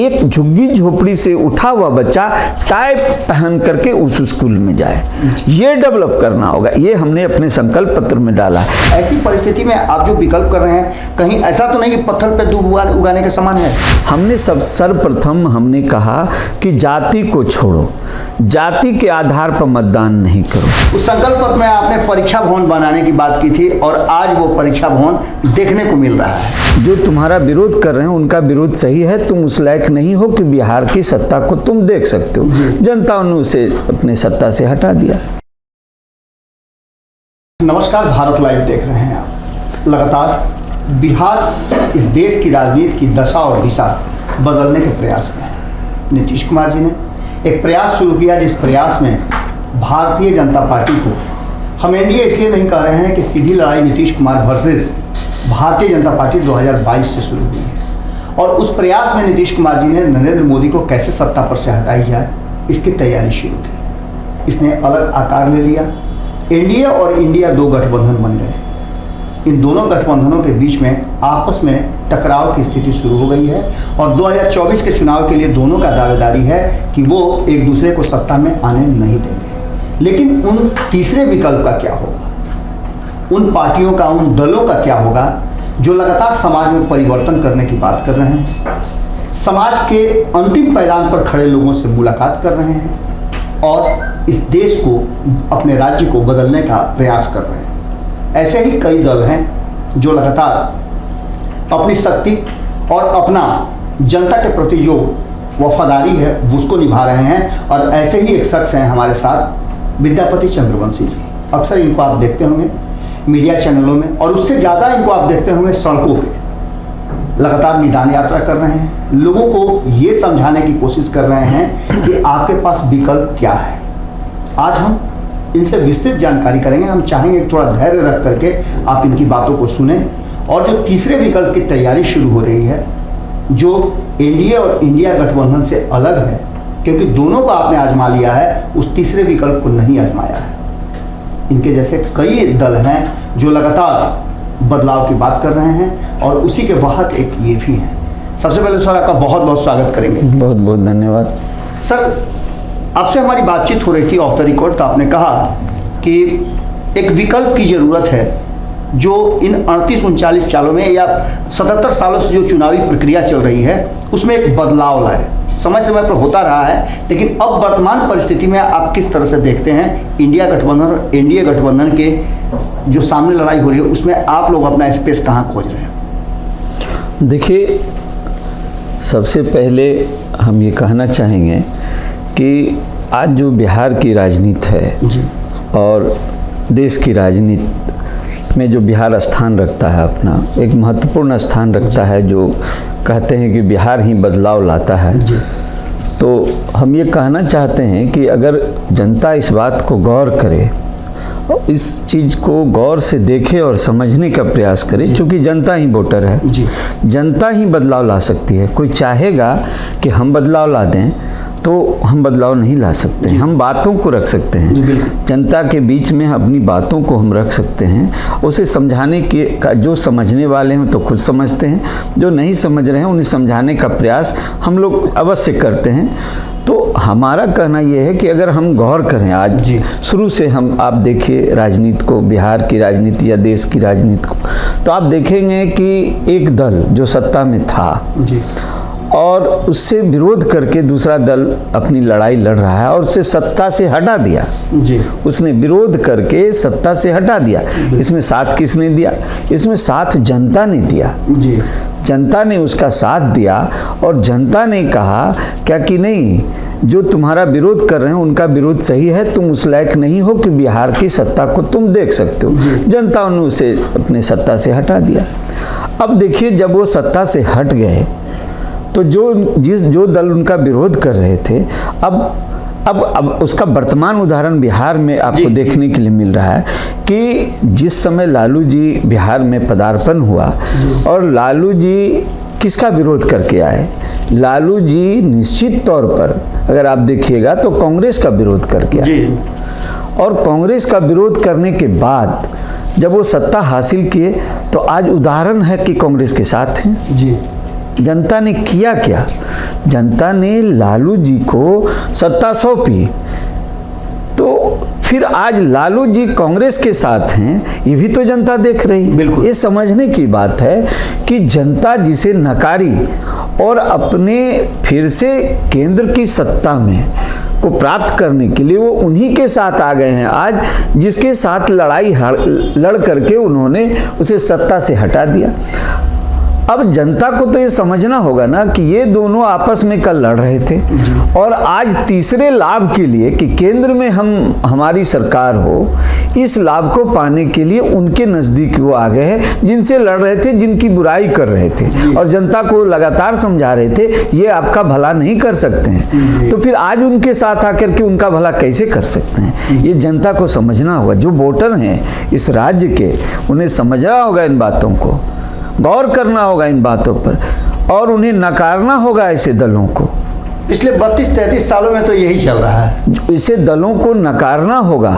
एक झुग्गी झोपड़ी से उठा हुआ बच्चा टाई पहन करके उस स्कूल में जाए, ये डेवलप करना होगा। ये हमने अपने संकल्प पत्र में डाला है। ऐसी परिस्थिति में आप जो विकल्प कर रहे हैं, कहीं ऐसा तो नहीं कि पत्थर पे दूब उगाने के समान है? हमने सर्वप्रथम हमने कहा कि जाति को छोड़ो, जाति के आधार पर मतदान नहीं करो। उस संकल्प पत्र में आपने परीक्षा भवन बनाने की बात की थी और आज वो परीक्षा भवन देखने को मिल रहा है। जो तुम्हारा विरोध कर रहे हैं उनका विरोध सही है, तुम उस लायक नहीं हो कि बिहार की सत्ता को तुम देख सकते हो। जनता ने उसे अपने सत्ता से हटा दिया। नमस्कार, भारत लाइव देख रहे हैं आप। लगातार बिहार इस देश की राजनीति की दशा और दिशा बदलने के प्रयास में है। नीतीश कुमार जी ने एक प्रयास शुरू किया, जिस प्रयास में भारतीय जनता पार्टी को, हम एनडीए इसलिए नहीं कह रहे हैं कि सीधी लड़ाई नीतीश कुमार वर्सेस भारतीय जनता पार्टी 2022 से शुरू हुई है, और उस प्रयास में नीतीश कुमार जी ने नरेंद्र मोदी को कैसे सत्ता पर से हटाई जाए इसकी तैयारी शुरू की। इसने अलग आकार ले लिया। एनडीए और इंडिया दो गठबंधन बन गए। इन दोनों गठबंधनों के बीच में आपस में टकराव की स्थिति शुरू हो गई है, और 2024 के चुनाव के लिए दोनों का दावेदारी है कि वो एक दूसरे को सत्ता में आने नहीं देंगे। लेकिन उन तीसरे विकल्प का क्या होगा? उन पार्टियों का, उन दलों का क्या होगा जो लगातार समाज में परिवर्तन करने की बात कर रहे हैं, समाज के अंतिम पायदान पर खड़े लोगों से मुलाकात कर रहे हैं और इस देश को, अपने राज्य को बदलने का प्रयास कर रहे हैं। ऐसे ही कई दल हैं जो लगातार अपनी शक्ति और अपना जनता के प्रति जो वफादारी है उसको निभा रहे हैं, और ऐसे ही एक शख्स हैं हमारे साथ, विद्यापति चंद्रवंशी जी। अक्सर इनको आप देखते होंगे मीडिया चैनलों में, और उससे ज़्यादा इनको आप देखते होंगे सड़कों पे। लगातार निदान यात्रा कर रहे हैं, लोगों को ये समझाने की कोशिश कर रहे हैं कि आपके पास विकल्प क्या है। आज हम इनसे विस्तृत जानकारी करेंगे। हम चाहेंगे कि थोड़ा धैर्य रख करके आप इनकी बातों को सुने, और जो तीसरे विकल्प की तैयारी शुरू हो रही है, जो एनडीए और इंडिया गठबंधन से अलग है, क्योंकि दोनों को आपने आजमा लिया है, उस तीसरे विकल्प को नहीं आजमाया है। इनके जैसे कई दल हैं जो लगातार बदलाव की बात कर रहे हैं, और उसी के वाहक एक ये भी हैं। सबसे पहले सर आपका बहुत बहुत स्वागत करेंगे। बहुत बहुत धन्यवाद। सर, आपसे हमारी बातचीत हो रही थी ऑफ द रिकॉर्ड, तो आपने कहा कि एक विकल्प की ज़रूरत है जो इन 38-39 सालों में या 77 सालों से जो चुनावी प्रक्रिया चल रही है उसमें एक बदलाव लाए। समय समय पर होता रहा है, लेकिन अब वर्तमान परिस्थिति में आप किस तरह से देखते हैं इंडिया गठबंधन और एनडीए गठबंधन के जो सामने लड़ाई हो रही है, उसमें आप लोग अपना स्पेस कहाँ खोज रहे हैं? देखिए, सबसे पहले हम ये कहना चाहेंगे कि आज जो बिहार की राजनीति है जी, और देश की राजनीति में जो बिहार स्थान रखता है, अपना एक महत्वपूर्ण स्थान रखता है, जो कहते हैं कि बिहार ही बदलाव लाता है जी। तो हम ये कहना चाहते हैं कि अगर जनता इस बात को गौर करे, इस चीज़ को गौर से देखे और समझने का प्रयास करे, क्योंकि जनता ही वोटर है जी। जनता ही बदलाव ला सकती है। कोई चाहेगा कि हम बदलाव ला दें तो हम बदलाव नहीं ला सकते हैं। हम बातों को रख सकते हैं, जनता के बीच में अपनी बातों को हम रख सकते हैं, उसे समझाने के का, जो समझने वाले हैं तो खुद समझते हैं, जो नहीं समझ रहे हैं उन्हें समझाने का प्रयास हम लोग अवश्य करते हैं। तो हमारा कहना यह है कि अगर हम गौर करें, आज शुरू से हम, आप देखिए राजनीति को, बिहार की राजनीति या देश की राजनीति को, तो आप देखेंगे कि एक दल जो सत्ता में था जी, और उससे विरोध करके दूसरा दल अपनी लड़ाई लड़ रहा है और उसे सत्ता से हटा दिया जी। उसने विरोध करके सत्ता से हटा दिया। इसमें साथ किसने दिया? इसमें साथ जनता ने दिया जी। जनता ने उसका साथ दिया, और जनता ने कहा क्या कि नहीं, जो तुम्हारा विरोध कर रहे हैं उनका विरोध सही है, तुम उस लायक नहीं हो कि बिहार की सत्ता को तुम देख सकते हो। जनता ने उसे अपने सत्ता से हटा दिया। अब देखिए, जब वो सत्ता से हट गए तो जो दल उनका विरोध कर रहे थे, अब उसका वर्तमान उदाहरण बिहार में आपको देखने के लिए मिल रहा है कि जिस समय लालू जी बिहार में पदार्पण हुआ और लालू जी किसका विरोध करके आए? लालू जी निश्चित तौर पर अगर आप देखिएगा तो कांग्रेस का विरोध करके आए, और कांग्रेस का विरोध करने के बाद जब वो सत्ता हासिल किए तो आज उदाहरण है कि कांग्रेस के साथ हैं। जी। जनता ने किया क्या? जनता ने लालू जी को सत्ता सौंपी, तो फिर आज लालू जी कांग्रेस के साथ हैं, ये भी तो जनता देख रही है। बिल्कुल। ये समझने की बात है कि जनता जिसे नकारी और अपने फिर से केंद्र की सत्ता में को प्राप्त करने के लिए वो उन्हीं के साथ आ गए हैं आज, जिसके साथ लड़ाई लड़ करके उन्होंने उसे सत्ता से हटा दिया। अब जनता को तो ये समझना होगा ना कि ये दोनों आपस में कल लड़ रहे थे और आज तीसरे लाभ के लिए कि केंद्र में हमारी सरकार हो, इस लाभ को पाने के लिए उनके नजदीक वो आ गए हैं जिनसे लड़ रहे थे, जिनकी बुराई कर रहे थे और जनता को लगातार समझा रहे थे ये आपका भला नहीं कर सकते हैं। तो फिर आज उनके साथ आकर के उनका भला कैसे कर सकते हैं? ये जनता को समझना होगा। जो वोटर हैं इस राज्य के, उन्हें समझना होगा इन बातों को, गौर करना होगा इन बातों पर और उन्हें नकारना होगा ऐसे दलों को। पिछले 32-33 सालों में तो यही चल रहा है। ऐसे दलों को नकारना होगा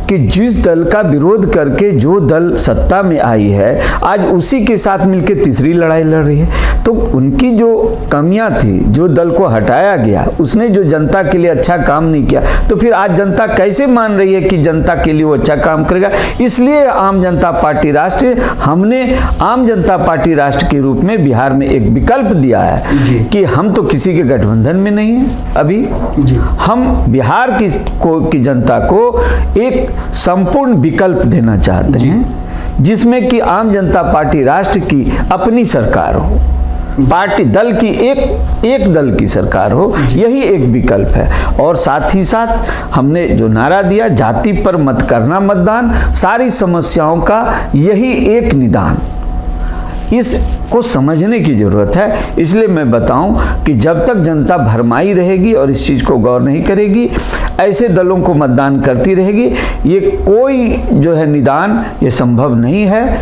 कि जिस दल का विरोध करके जो दल सत्ता में आई है आज उसी के साथ मिलकर तीसरी लड़ाई लड़ रही है। तो उनकी जो कमियां थी, जो दल को हटाया गया, उसने जो जनता के लिए अच्छा काम नहीं किया, तो फिर आज जनता कैसे मान रही है कि जनता के लिए वो अच्छा काम करेगा? इसलिए आम जनता पार्टी राष्ट्र, हमने आम जनता पार्टी राष्ट्र के रूप में बिहार में एक विकल्प दिया है कि हम तो किसी के गठबंधन में नहीं है अभी जी। हम बिहार की जनता को एक संपूर्ण विकल्प देना चाहते हैं जिसमें कि आम जनता पार्टी राष्ट्र की अपनी सरकार हो, पार्टी दल की एक दल की सरकार हो, यही एक विकल्प है। और साथ ही साथ हमने जो नारा दिया, जाति पर मत करना मतदान, सारी समस्याओं का यही एक निदान, इसको समझने की जरूरत है। इसलिए मैं बताऊं कि जब तक जनता भरमाई रहेगी और इस चीज़ को गौर नहीं करेगी, ऐसे दलों को मतदान करती रहेगी, ये कोई जो है निदान ये संभव नहीं है।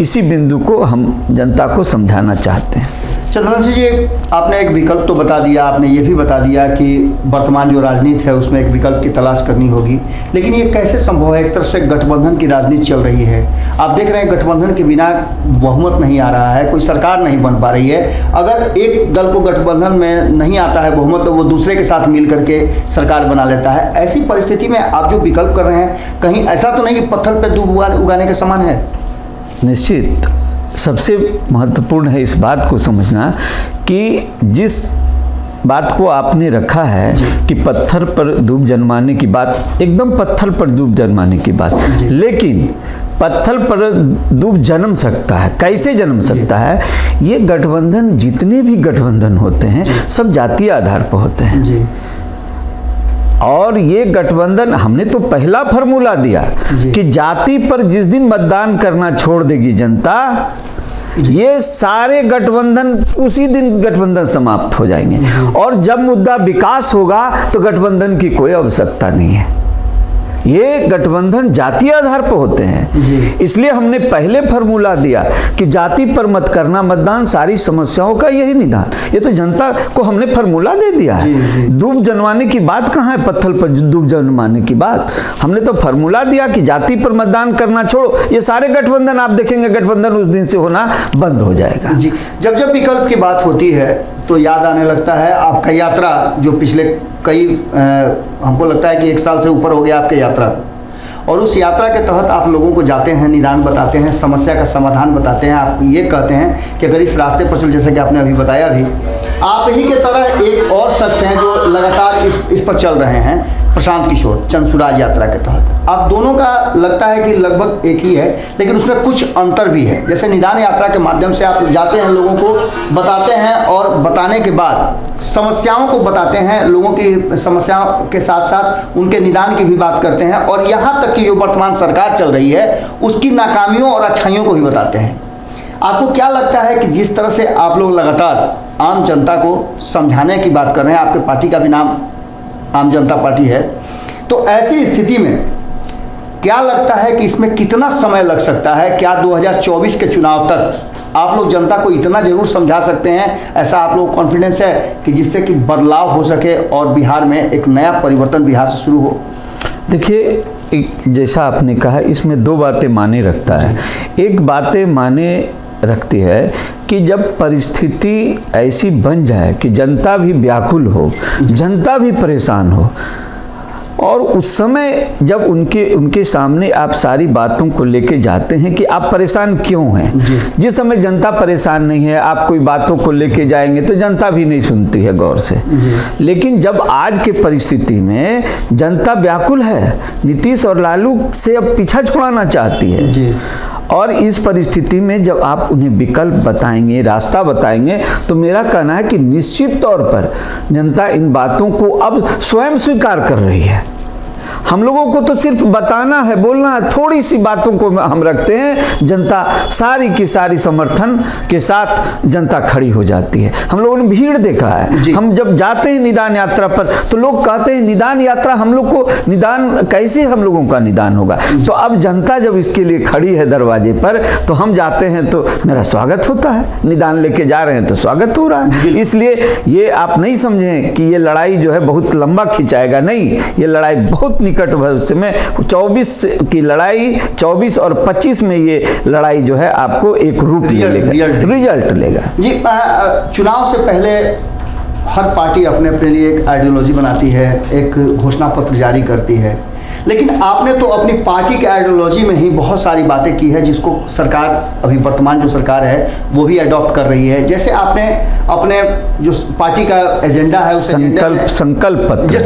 इसी बिंदु को हम जनता को समझाना चाहते हैं। चंद्रवंशी जी, आपने एक विकल्प तो बता दिया, आपने ये भी बता दिया कि वर्तमान जो राजनीति है उसमें एक विकल्प की तलाश करनी होगी, लेकिन ये कैसे संभव है? एक तरफ से गठबंधन की राजनीति चल रही है, आप देख रहे हैं गठबंधन के बिना बहुमत नहीं आ रहा है, कोई सरकार नहीं बन पा रही है। अगर एक दल को गठबंधन में नहीं आता है बहुमत तो वो दूसरे के साथ मिल करके सरकार बना लेता है। ऐसी परिस्थिति में आप जो विकल्प कर रहे हैं, कहीं ऐसा तो नहीं कि पत्थर पर दूब उगाने के समान है? निश्चित सबसे महत्वपूर्ण है इस बात को समझना कि जिस बात को आपने रखा है कि पत्थर पर दूब जन्माने की बात, एकदम पत्थर पर दूब जन्माने की बात, लेकिन पत्थर पर दूब जन्म सकता है, कैसे जन्म सकता है? ये गठबंधन, जितने भी गठबंधन होते हैं सब जातीय आधार पर होते हैं जी। और ये गठबंधन, हमने तो पहला फॉर्मूला दिया कि जाति पर जिस दिन मतदान करना छोड़ देगी जनता, ये सारे गठबंधन उसी दिन गठबंधन समाप्त हो जाएंगे और जब मुद्दा विकास होगा तो गठबंधन की कोई आवश्यकता नहीं है। ये गठबंधन जातीय आधार पर होते हैं, इसलिए हमने पहले फॉर्मूला दिया कि जाति पर मत करना मतदान, सारी समस्याओं का यही निदान। ये तो जनता को हमने फॉर्मूला दे दिया है। दूब जन्माने की बात कहाँ है? पत्थर पर दूब जन्माने की बात हमने तो फॉर्मूला दिया कि जाति पर मतदान करना छोड़ो, ये सारे गठबंधन आप देखेंगे गठबंधन उस दिन से होना बंद हो जाएगा जी। जब जब विकल्प की बात होती है तो याद आने लगता है आपका यात्रा, जो पिछले कई हमको लगता है कि 1 साल से ऊपर हो गया आपके यात्रा, और उस यात्रा के तहत आप लोगों को जाते हैं, निदान बताते हैं, समस्या का समाधान बताते हैं। आप ये कहते हैं कि अगर इस रास्ते पर चल, जैसे कि आपने अभी बताया, अभी आप ही के तरह एक और शख्स हैं जो लगातार इस पर चल रहे हैं, प्रशांत किशोर, चंद्रसुराज यात्रा के तहत। आप दोनों का लगता है कि लगभग एक ही है, लेकिन उसमें कुछ अंतर भी है। जैसे निदान यात्रा के माध्यम से आप जाते हैं, लोगों को बताते हैं और बताने के बाद समस्याओं को बताते हैं, लोगों की समस्याओं के साथ साथ उनके निदान की भी बात करते हैं, और यहाँ तक कि जो वर्तमान सरकार चल रही है उसकी नाकामियों और अच्छाइयों को भी बताते हैं। आपको क्या लगता है कि जिस तरह से आप लोग लगातार आम जनता को समझाने की बात कर रहे हैं, आपके पार्टी का भी नाम आम जनता पार्टी है, तो ऐसी स्थिति में क्या लगता है कि इसमें कितना समय लग सकता है? क्या 2024 के चुनाव तक आप लोग जनता को इतना जरूर समझा सकते हैं, ऐसा आप लोग कॉन्फिडेंस है कि जिससे कि बदलाव हो सके और बिहार में एक नया परिवर्तन बिहार से शुरू हो? देखिए, जैसा आपने कहा, इसमें 2 बातें माने रखता है। एक बातें माने रखती है कि जब परिस्थिति ऐसी बन जाए कि जनता भी व्याकुल हो, जनता भी परेशान हो, और उस समय जब उनके सामने आप सारी बातों को लेके जाते हैं कि आप परेशान क्यों हैं। जिस समय जनता परेशान नहीं है, आप कोई बातों को लेके जाएंगे तो जनता भी नहीं सुनती है गौर से। लेकिन जब आज के परिस्थिति में जनता व्याकुल है, नीतीश और लालू से अब पीछा छुड़ाना चाहती है, और इस परिस्थिति में जब आप उन्हें विकल्प बताएंगे, रास्ता बताएंगे, तो मेरा कहना है कि निश्चित तौर पर जनता इन बातों को अब स्वयं स्वीकार कर रही है। हम लोगों को तो सिर्फ बताना है, बोलना है, थोड़ी सी बातों को हम रखते हैं, जनता सारी की सारी समर्थन के साथ जनता खड़ी हो जाती है। हम लोगों ने भीड़ देखा है, हम जब जाते हैं निदान यात्रा पर तो लोग कहते हैं निदान यात्रा, हम लोग को निदान कैसे हम लोगों का निदान होगा। तो अब जनता जब इसके लिए खड़ी है दरवाजे पर, तो हम जाते हैं तो मेरा स्वागत होता है, निदान लेके जा रहे हैं तो स्वागत हो रहा है। इसलिए ये आप नहीं समझें कि ये लड़ाई जो है बहुत लंबा खिंचाएगा, नहीं, ये लड़ाई बहुत निकट भविष्य में 24 की लड़ाई, 24 और 25 में ये लड़ाई जो है आपको एक रूप रिजल्ट लेगा। जी, चुनाव से पहले हर पार्टी अपने अपने लिए एक आइडियोलॉजी बनाती है, एक घोषणा पत्र जारी करती है, लेकिन आपने तो अपनी पार्टी के आइडियोलॉजी में ही बहुत सारी बातें की है जिसको सरकार, अभी वर्तमान जो सरकार है वो भी अडॉप्ट कर रही है। जैसे आपने अपने जो पार्टी का एजेंडा है उस संकल्प पत्र,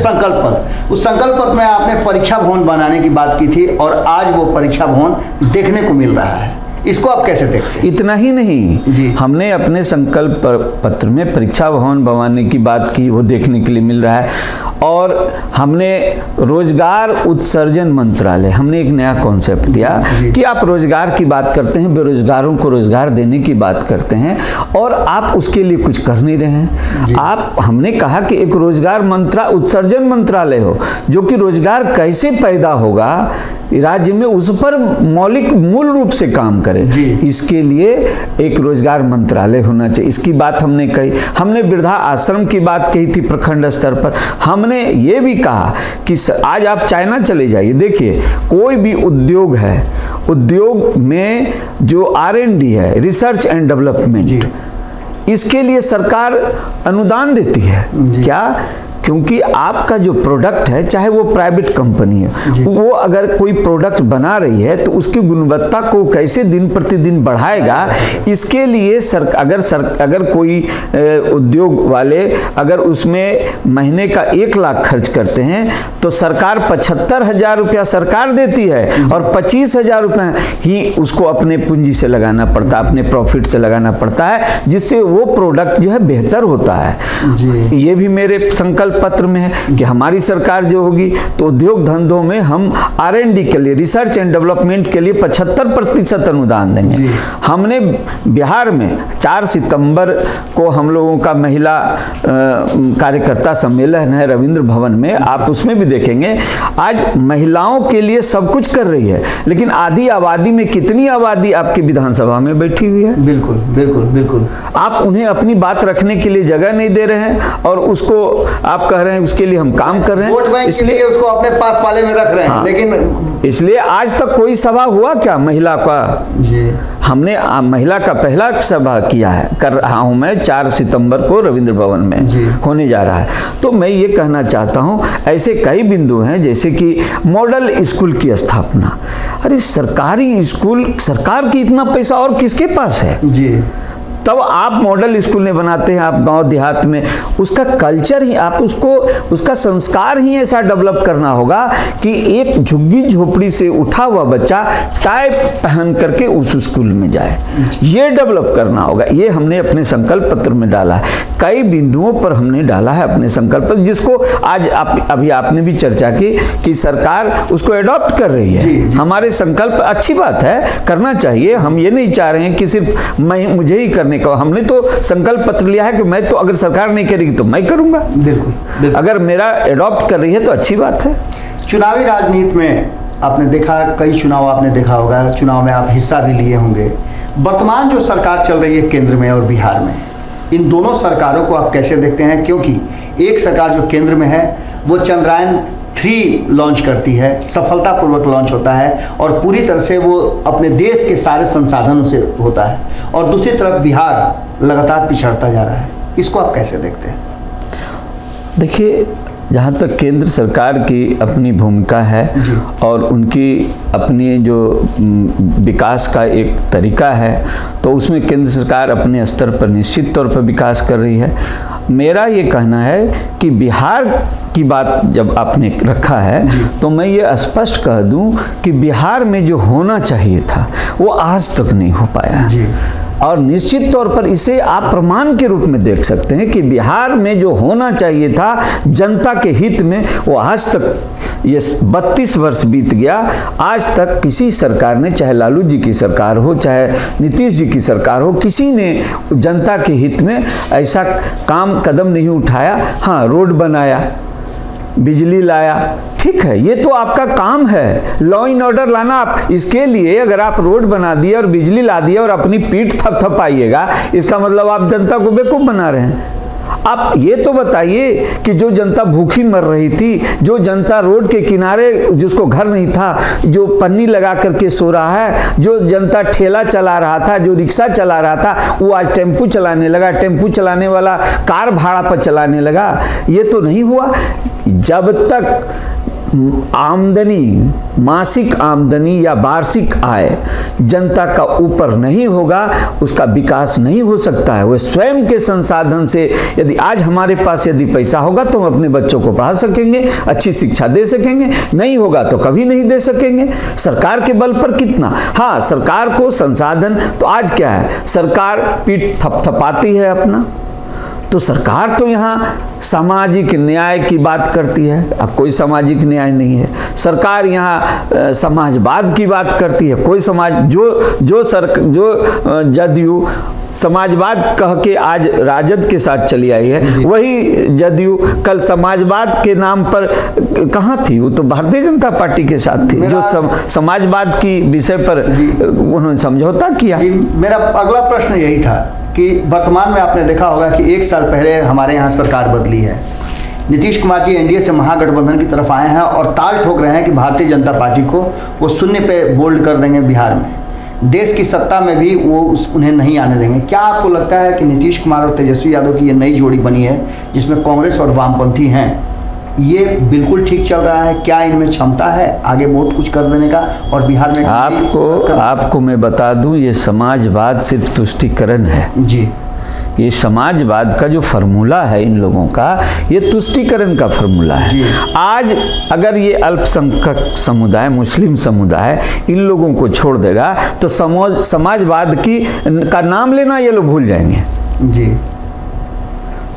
उस संकल्प पत्र में आपने परीक्षा भवन बनाने की बात की थी, और आज वो परीक्षा भवन देखने को मिल रहा है। इसको आप कैसे देखते हैं? इतना ही नहीं जी, हमने अपने संकल्प पत्र में परीक्षा भवन बनवाने की बात की, वो देखने के लिए मिल रहा है। और हमने रोजगार उत्सर्जन मंत्रालय, हमने एक नया कॉन्सेप्ट दिया कि आप रोजगार की बात करते हैं, बेरोजगारों को रोजगार देने की बात करते हैं, और आप उसके लिए कुछ कर नहीं रहे हैं। हमने कहा कि एक रोजगार उत्सर्जन मंत्रालय हो, जो कि रोजगार कैसे पैदा होगा राज्य में, उस पर मौलिक मूल रूप से काम करे। इसके लिए एक रोजगार मंत्रालय होना चाहिए। इसकी बात हमने कही। हमने वृद्धा आश्रम की बात कही थी प्रखंड स्तर पर। हमने ये भी कहा कि आज आप चाइना चले जाइए, देखिए कोई भी उद्योग है, उद्योग में जो R&D है, रिसर्च एंड डेवलपमेंट, इसके लिए सरकार अनुदान देती है। क्या? क्योंकि आपका जो प्रोडक्ट है, चाहे वो प्राइवेट कंपनी है, वो अगर कोई प्रोडक्ट बना रही है तो उसकी गुणवत्ता को कैसे दिन प्रतिदिन बढ़ाएगा, इसके लिए अगर कोई उद्योग वाले अगर उसमें महीने का 1 लाख खर्च करते हैं तो सरकार 75,000 रुपया सरकार देती है, और 25,000 रुपया ही उसको अपने पूंजी से लगाना पड़ता है, अपने प्रॉफिट से लगाना पड़ता है, जिससे वो प्रोडक्ट जो है बेहतर होता है। ये भी मेरे संकल्प पत्र में है कि हमारी सरकार जो होगी तो उद्योग धंधों में हम R&D के लिए, रिसर्च एंड डेवलपमेंट के लिए 75% अनुदान देंगे। हमने बिहार में 4 सितंबर को हम लोगों का महिला कार्यकर्ता सम्मेलन है रविंद्र भवन में, आप उसमें भी देखेंगे। आज महिलाओं के लिए सब कुछ कर रही है, लेकिन आधी आबादी में कितनी आबादी आपकी विधानसभा में बैठी हुई है? बिल्कुल बिल्कुल बिल्कुल। आप उन्हें अपनी बात रखने के लिए जगह नहीं दे रहे हैं, और उसको आप कह रहे हैं उसके लिए हम काम कर रहे हैं, इसलिए उसको अपने पाले में रख रहे हैं। लेकिन इसलिए आज तक कोई सभा हुआ क्या महिला का? हमने महिला का पहला सभा किया है, कर रहा हूं मैं, 4 सितंबर को रविंद्र भवन में होने जा रहा है। तो मैं ये कहना चाहता हूं, ऐसे कई बिंदु हैं, जैसे कि मॉडल स्कूल की स्थापना। अरे सरकारी स्कूल, सरकार की इतना पैसा और किसके पास है जी? तब आप मॉडल स्कूल नहीं बनाते हैं, आप गांव देहात में उसका कल्चर ही, आप उसका संस्कार ही ऐसा डेवलप करना होगा कि एक झुग्गी झोपड़ी से उठा हुआ बच्चा टाई पहन करके उस स्कूल में जाए, ये डेवलप करना होगा। ये हमने अपने संकल्प पत्र में डाला है, कई बिंदुओं पर हमने डाला है अपने संकल्प पत्र, जिसको आज अभी आपने भी चर्चा की कि सरकार उसको एडॉप्ट कर रही है। हमारे संकल्प अच्छी बात है, करना चाहिए। हम ये नहीं चाह रहे हैं कि सिर्फ मुझे ही करने का, हमने तो संकल्प पत्र लिया है कि मैं तो, अगर सरकार नहीं करेगी तो मैं करूंगा। बिल्कुल। अगर मेरा एडॉप्ट कर रही है तो अच्छी बात है। चुनावी राजनीति में आपने देखा, कई चुनाव आपने देखा होगा, चुनाव में आप हिस्सा भी लिए होंगे। वर्तमान जो सरकार चल रही है केंद्र में और बिहार में, इन दोनों सरकारों को आप कैसे देखते हैं? क्योंकि एक सरकार जो केंद्र में है वो चंद्रयान 3 लॉन्च करती है, सफलतापूर्वक लॉन्च होता है और पूरी तरह से वो अपने देश के सारे संसाधनों से होता है, और दूसरी तरफ बिहार लगातार पिछड़ता जा रहा है। इसको आप कैसे देखते हैं? देखिए, जहाँ तक केंद्र सरकार की अपनी भूमिका है और उनकी अपनी जो विकास का एक तरीका है, तो उसमें केंद्र सरकार अपने स्तर पर निश्चित तौर पर विकास कर रही है। मेरा ये कहना है कि बिहार की बात जब आपने रखा है तो मैं ये स्पष्ट कह दूं कि बिहार में जो होना चाहिए था वो आज तक नहीं हो पाया जी। और निश्चित तौर पर इसे आप प्रमाण के रूप में देख सकते हैं कि बिहार में जो होना चाहिए था जनता के हित में, वो आज तक, ये 32 वर्ष बीत गया, आज तक किसी सरकार ने, चाहे लालू जी की सरकार हो चाहे नीतीश जी की सरकार हो, किसी ने जनता के हित में ऐसा कदम नहीं उठाया। हाँ, रोड बनाया, बिजली लाया, ठीक है, ये तो आपका काम है, लॉ एंड ऑर्डर लाना। आप इसके लिए अगर आप रोड बना दिए और बिजली ला दिए और अपनी पीठ थपथपाइएगा, इसका मतलब आप जनता को बेवकूफ बना रहे हैं। आप ये तो बताइए कि जो जनता भूखी मर रही थी, जो जनता रोड के किनारे जिसको घर नहीं था, जो पन्नी लगा करके सो रहा है, जो जनता ठेला चला रहा था, जो रिक्शा चला रहा था, वो आज टेम्पू चलाने लगा, टेम्पू चलाने वाला कार भाड़ा पर चलाने लगा। ये तो नहीं हुआ। जब तक आमदनी, मासिक आमदनी या वार्षिक आय जनता का ऊपर नहीं होगा, उसका विकास नहीं हो सकता है। वह स्वयं के संसाधन से, यदि आज हमारे पास यदि पैसा होगा तो हम अपने बच्चों को पढ़ा सकेंगे, अच्छी शिक्षा दे सकेंगे, नहीं होगा तो कभी नहीं दे सकेंगे। सरकार के बल पर कितना, हाँ, सरकार को संसाधन, तो आज क्या है, सरकार पीठ थपथपाती है अपना, तो सरकार तो यहाँ सामाजिक न्याय की बात करती है। अब कोई सामाजिक न्याय नहीं है। सरकार यहाँ समाजवाद की बात करती है। कोई समाज, जो जदयू समाजवाद कह के आज राजद के साथ चली आई है, वही जदयू कल समाजवाद के नाम पर कहाँ थी? वो तो भारतीय जनता पार्टी के साथ थी, जो समाजवाद की विषय पर उन्होंने समझौता किया। मेरा अगला प्रश्न यही था कि वर्तमान में आपने देखा होगा कि 1 साल पहले हमारे यहाँ सरकार बदली है। नीतीश कुमार जी एनडीए से महागठबंधन की तरफ आए हैं और ताल ठोक रहे हैं कि भारतीय जनता पार्टी को वो शून्य पे बोल्ड कर देंगे, बिहार में देश की सत्ता में भी वो उन्हें नहीं आने देंगे। क्या आपको लगता है कि नीतीश कुमार और तेजस्वी यादव की ये नई जोड़ी बनी है जिसमें कांग्रेस और वामपंथी हैं, ये बिल्कुल ठीक चल रहा है? क्या इनमें क्षमता है आगे बहुत कुछ कर देने का? और बिहार में आपको मैं बता दूं, ये समाजवाद सिर्फ तुष्टीकरण है जी। ये समाजवाद का जो फार्मूला है इन लोगों का, ये तुष्टीकरण का फार्मूला है। आज अगर ये अल्पसंख्यक समुदाय, मुस्लिम समुदाय इन लोगों को छोड़ देगा तो समाजवाद का नाम लेना ये लोग भूल जाएंगे जी।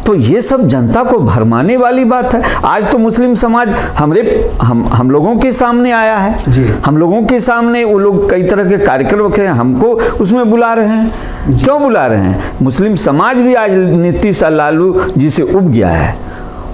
तो ये सब जनता को भरमाने वाली बात है। आज तो मुस्लिम समाज हम लोगों के सामने आया है जी। हम लोगों के सामने वो लोग कई तरह के कार्यक्रम रखे हैं, हमको उसमें बुला रहे हैं। क्यों बुला रहे हैं? मुस्लिम समाज भी आज नीतीश लालू जी से उब गया है।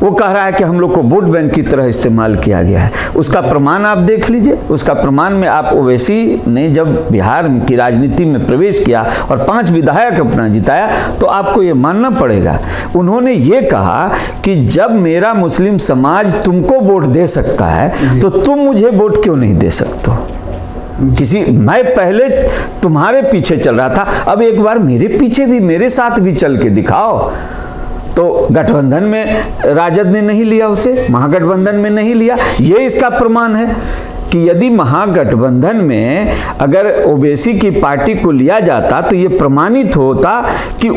वो कह रहा है कि हम लोग को वोट बैंक की तरह इस्तेमाल किया गया है। उसका प्रमाण आप देख लीजिए। उसका प्रमाण में आप ओवैसी ने जब बिहार की राजनीति में प्रवेश किया और 5 विधायक अपना जिताया, तो आपको ये मानना पड़ेगा, उन्होंने ये कहा कि जब मेरा मुस्लिम समाज तुमको वोट दे सकता है तो तुम मुझे वोट क्यों नहीं दे सकते हो? मैं पहले तुम्हारे पीछे चल रहा था, अब एक बार मेरे पीछे भी, मेरे साथ भी चल के दिखाओ। तो गठबंधन में राजद ने नहीं लिया उसे, महागठबंधन में नहीं लिया। ये इसका प्रमाण है कि यदि महागठबंधन में अगर ओवैसी की पार्टी को लिया जाता तो ये प्रमाणित होता कि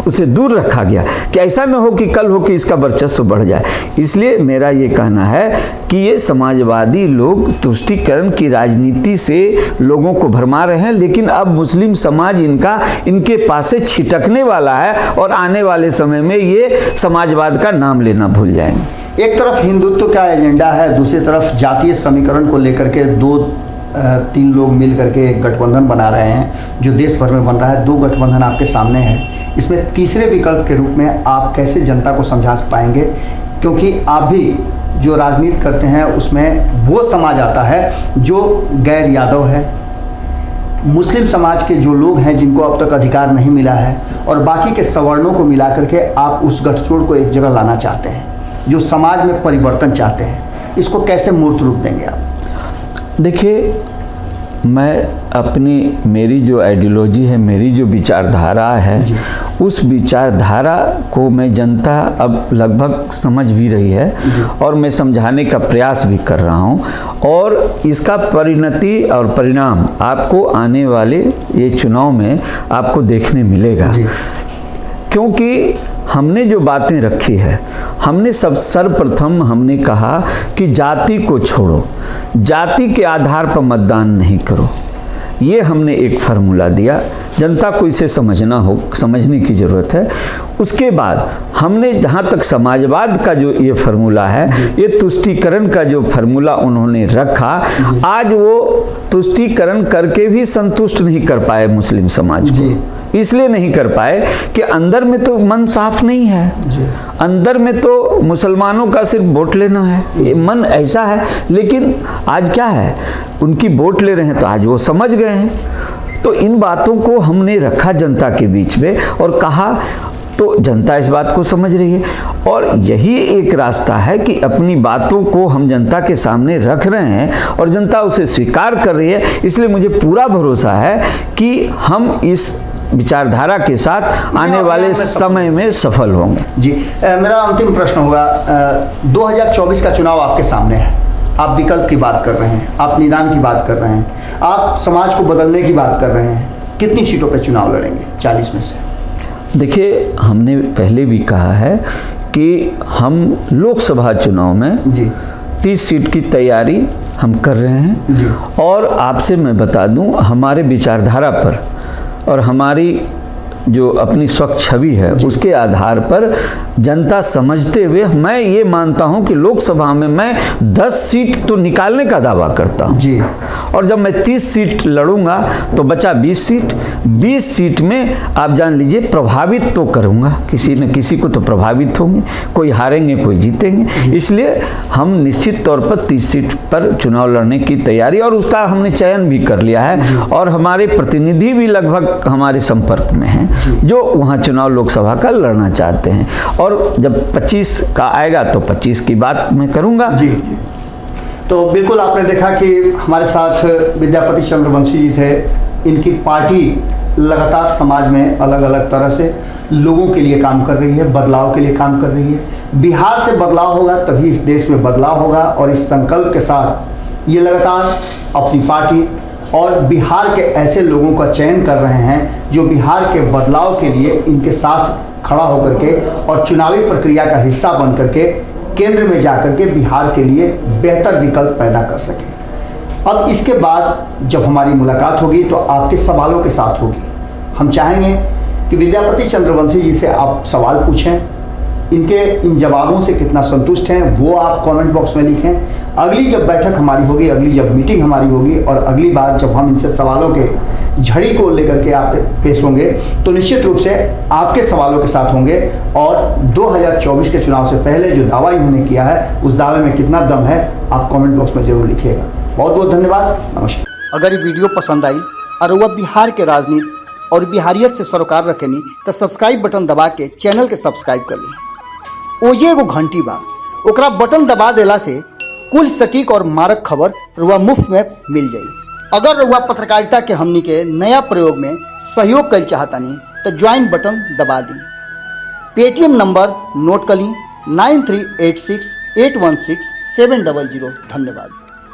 उसे दूर रखा गया, कि ऐसा न हो कि कल हो कि इसका वर्चस्व बढ़ जाए। इसलिए मेरा ये कहना है कि ये समाजवादी लोग तुष्टीकरण की राजनीति से लोगों को भरमा रहे हैं, लेकिन अब मुस्लिम समाज इनके पास से छिटकने वाला है और आने वाले समय में ये समाजवाद का नाम लेना भूल जाएंगे। एक तरफ हिंदुत्व का एजेंडा है, दूसरी तरफ जातीय समीकरण को लेकर के 2-3 लोग मिल करके एक गठबंधन बना रहे हैं जो देश भर में बन रहा है। 2 गठबंधन आपके सामने हैं। इसमें तीसरे विकल्प के रूप में आप कैसे जनता को समझा पाएंगे? क्योंकि आप भी जो राजनीति करते हैं उसमें वो समाज आता है जो गैर यादव है, मुस्लिम समाज के जो लोग हैं जिनको अब तक अधिकार नहीं मिला है, और बाकी के सवर्णों को मिला करके आप उस गठजोड़ को एक जगह लाना चाहते हैं, जो समाज में परिवर्तन चाहते हैं। इसको कैसे मूर्त रूप देंगे आप? देखिए, मेरी जो आइडियोलॉजी है, मेरी जो विचारधारा है, उस विचारधारा को मैं जनता अब लगभग समझ भी रही है और मैं समझाने का प्रयास भी कर रहा हूँ, और इसका परिणति और परिणाम आपको आने वाले ये चुनाव में आपको देखने मिलेगा। क्योंकि हमने जो बातें रखी है, हमने सर्वप्रथम हमने कहा कि जाति को छोड़ो, जाति के आधार पर मतदान नहीं करो। ये हमने एक फार्मूला दिया, जनता को इसे समझने की ज़रूरत है। उसके बाद हमने जहाँ तक समाजवाद का जो ये फार्मूला है, ये तुष्टीकरण का जो फार्मूला उन्होंने रखा, आज वो तुष्टीकरण करके भी संतुष्ट नहीं कर पाए मुस्लिम समाज को। इसलिए नहीं कर पाए कि अंदर में तो मन साफ नहीं है, अंदर में तो मुसलमानों का सिर्फ वोट लेना है, ये मन ऐसा है। लेकिन आज क्या है, उनकी वोट ले रहे हैं तो आज वो समझ गए हैं। तो इन बातों को हमने रखा जनता के बीच में और कहा, तो जनता इस बात को समझ रही है, और यही एक रास्ता है कि अपनी बातों को हम जनता के सामने रख रहे हैं और जनता उसे स्वीकार कर रही है। इसलिए मुझे पूरा भरोसा है कि हम इस विचारधारा के साथ आने वाले समय में सफल होंगे। जी, मेरा अंतिम प्रश्न होगा, 2024 का चुनाव आपके सामने है, आप विकल्प की बात कर रहे हैं, आप निदान की बात कर रहे हैं, आप समाज को बदलने की बात कर रहे हैं, कितनी सीटों पर चुनाव लड़ेंगे 40 में से? देखिए, हमने पहले भी कहा है कि हम लोकसभा चुनाव में 30 सीट की तैयारी हम कर रहे हैं, और आपसे मैं बता दूं, हमारे विचारधारा पर और हमारी जो अपनी स्वच्छ छवि है उसके आधार पर जनता समझते हुए मैं ये मानता हूं कि लोकसभा में मैं 10 सीट तो निकालने का दावा करता हूं जी, और जब मैं 30 सीट लड़ूंगा तो बचा 20 सीट। 20 सीट में आप जान लीजिए प्रभावित तो करूंगा, किसी न किसी को तो प्रभावित होंगे, कोई हारेंगे कोई जीतेंगे। इसलिए हम निश्चित तौर पर 30 सीट पर चुनाव लड़ने की तैयारी, और उसका हमने चयन भी कर लिया है, और हमारे प्रतिनिधि भी लगभग हमारे संपर्क में हैं जो वहाँ चुनाव लोकसभा का लड़ना चाहते हैं। और जब 25 का आएगा तो 25 की बात मैं करूँगा। जी, तो बिल्कुल आपने देखा कि हमारे साथ विद्यापति चंद्रवंशी जी थे। इनकी पार्टी लगातार समाज में अलग अलग तरह से लोगों के लिए काम कर रही है, बदलाव के लिए काम कर रही है। बिहार से बदलाव होगा तभी इस देश में बदलाव होगा, और इस संकल्प के साथ ये लगातार अपनी पार्टी और बिहार के ऐसे लोगों का चयन कर रहे हैं जो बिहार के बदलाव के लिए इनके साथ खड़ा होकर के और चुनावी प्रक्रिया का हिस्सा बन करके केंद्र में जाकर के बिहार के लिए बेहतर विकल्प पैदा कर सके। अब इसके बाद जब हमारी मुलाकात होगी तो आपके सवालों के साथ होगी। हम चाहेंगे कि विद्यापति चंद्रवंशी जी से आप सवाल पूछें, इनके इन जवाबों से कितना संतुष्ट हैं वो आप कमेंट बॉक्स में लिखें। अगली जब बैठक हमारी होगी, अगली जब मीटिंग हमारी होगी और अगली बार जब हम इनसे सवालों के झड़ी को लेकर के आप पेश होंगे तो निश्चित रूप से आपके सवालों के साथ होंगे, और 2024 के चुनाव से पहले जो दावा इन्होंने किया है उस दावे में कितना दम है आप कमेंट बॉक्स में जरूर लिखिएगा। बहुत बहुत धन्यवाद, नमस्कार। अगर ये वीडियो पसंद आई और वह बिहार के राजनीति और बिहारियत से सरोकार रखेनी तो सब्सक्राइब बटन दबा के चैनल के सब्सक्राइब कर ली। ओजे एगो घंटी बा, ओकरा बटन दबा देला से कुल सटीक और मारक खबर रुआ मुफ्त में मिल जाई। अगर रुआ पत्रकारिता के हमनी के नया प्रयोग में सहयोग कर चाहतानी तो ज्वाइन बटन दबा दी। पेटीएम नंबर नोट कर ली 9386816700। धन्यवाद।